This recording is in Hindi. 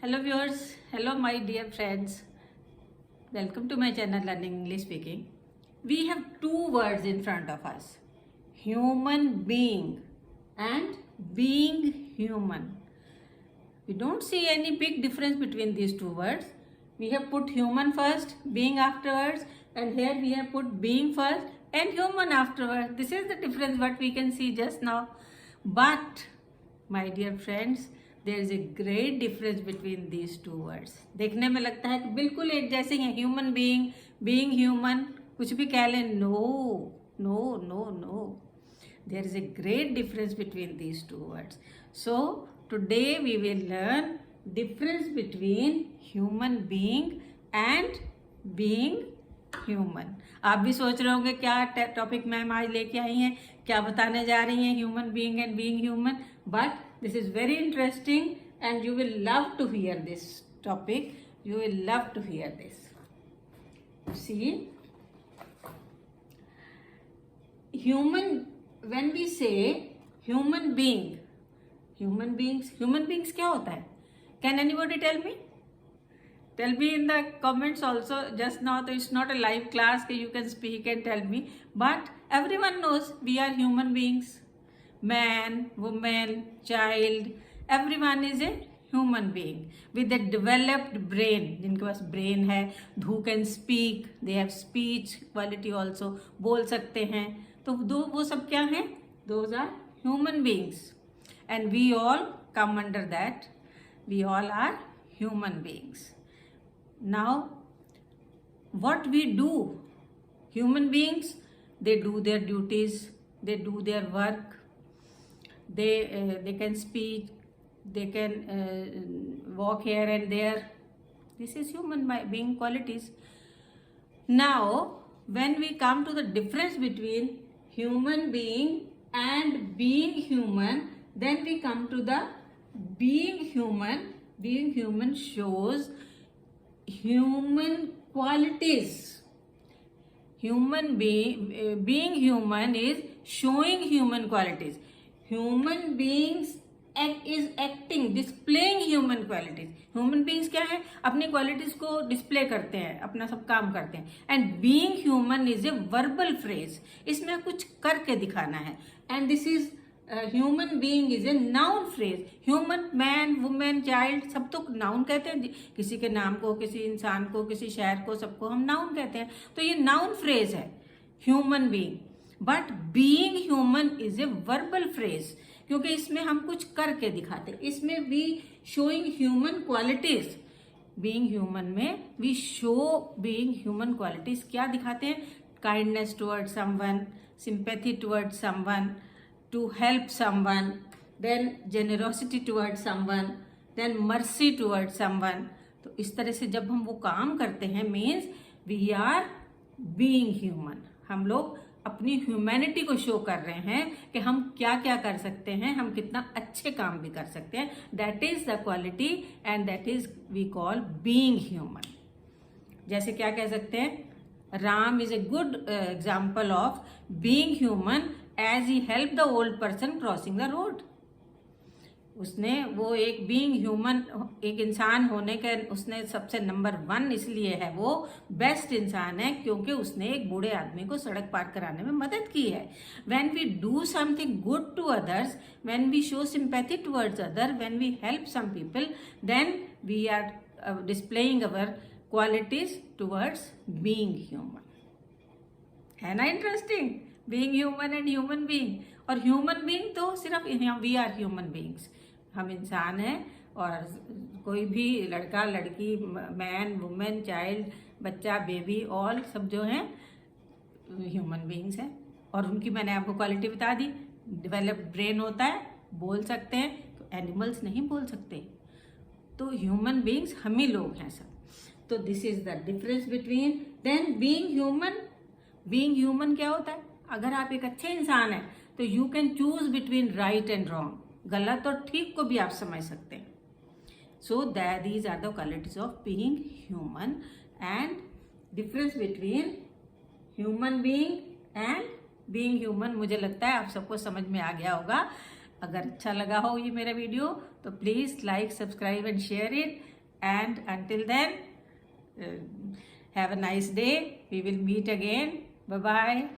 Hello viewers, hello my dear friends. Welcome to my channel Learning English Speaking. We have two words in front of us. Human being and being human. We don't see any big difference between these two words. We have put human first, being afterwards, and here we have put being first and human afterwards. This is the difference what we can see just now. But my dear friends, there is a great difference between these two words. देखने में लगता है कि बिल्कुल एक जैसे ही है. ह्यूमन बीइंग ह्यूमन, कुछ भी कह लें. No no no no, there is a great difference between these two words. So today we will learn difference between human being and being human. आप भी सोच रहे होंगे क्या टॉपिक मैम आज लेके आई हैं, क्या बताने जा रही हैं human being and being human. But this is very interesting and you will love to hear this topic. You will love to hear this. See, when we say human beings क्या होता है? Can anybody tell me? Tell me in the comments also. Just now, it's not a live class that you can speak and tell me, but everyone knows we are human beings. Man, woman, child, everyone is a human being with a developed brain. जिनके पास brain है, who can speak, they have speech quality also, बोल सकते हैं. तो वो सब क्या हैं? Those are human beings, and we all come under that. We all are human beings. Now, what we do? Human beings, they do their duties, they do their work. They can speak, they can walk here and there. This is human being qualities. Now, when we come to the difference between human being and being human, then we come to the being human. Being human shows human qualities. Being human is showing human qualities. Human beings is acting, displaying human qualities. Human beings क्या है? अपनी qualities को display करते हैं, अपना सब काम करते हैं. And being human is a verbal phrase. इसमें कुछ करके दिखाना है. And this is human being is a noun phrase. Human, man, woman, child, सब तो noun कहते हैं. किसी के नाम को, किसी इंसान को, किसी शहर को, सबको हम noun कहते हैं. तो ये noun phrase है, human being. But being human is a verbal phrase, क्योंकि इसमें हम कुछ करके दिखाते हैं. इसमें we showing human qualities. Being human में we show being human qualities. क्या दिखाते हैं? Kindness toward someone, sympathy toward someone, to help someone, then generosity toward someone, then mercy toward someone. तो इस तरह से जब हम वो काम करते हैं, means we are being human. हम लोग अपनी ह्यूमैनिटी को शो कर रहे हैं कि हम क्या क्या कर सकते हैं, हम कितना अच्छे काम भी कर सकते हैं. That is the quality and that is we call being human. जैसे क्या कह सकते हैं? Ram is a good example of being human as he help the old person crossing the road. उसने वो एक बीइंग ह्यूमन, एक इंसान होने के उसने सबसे नंबर 1 इसलिए है, वो बेस्ट इंसान है क्योंकि उसने एक बूढ़े आदमी को सड़क पार कराने में मदद की है. When we do something good to others, when we show sympathy towards other, when we help some people, then we are displaying our qualities towards being human. है ना interesting? Being human and human being. और ह्यूमन बीइंग तो सिर्फ वी आर ह्यूमन बीइंग्स, हम इंसान हैं. और कोई भी लड़का, लड़की, मैन, वुमेन, चाइल्ड, बच्चा, बेबी, ऑल सब जो हैं ह्यूमन बीइंग्स हैं. और उनकी मैंने आपको क्वालिटी बता दी. डेवलप्ड ब्रेन होता है, बोल सकते हैं. तो एनिमल्स नहीं बोल सकते. तो ह्यूमन बीइंग्स हम ही लोग हैं सब. तो this is the difference between. Then being human. Being human क्या होता है? अगर आप एक अच्छे इंसान हैं तो you can choose between right and wrong. गलत और ठीक को भी आप समझ सकते हैं. So these are the qualities of being human. And difference between human being and being human, मुझे लगता है आप सबको समझ में आ गया होगा. अगर अच्छा लगा हो ये मेरा वीडियो तो please like, subscribe and share it. and until then, have a nice day. We will meet again. Bye bye.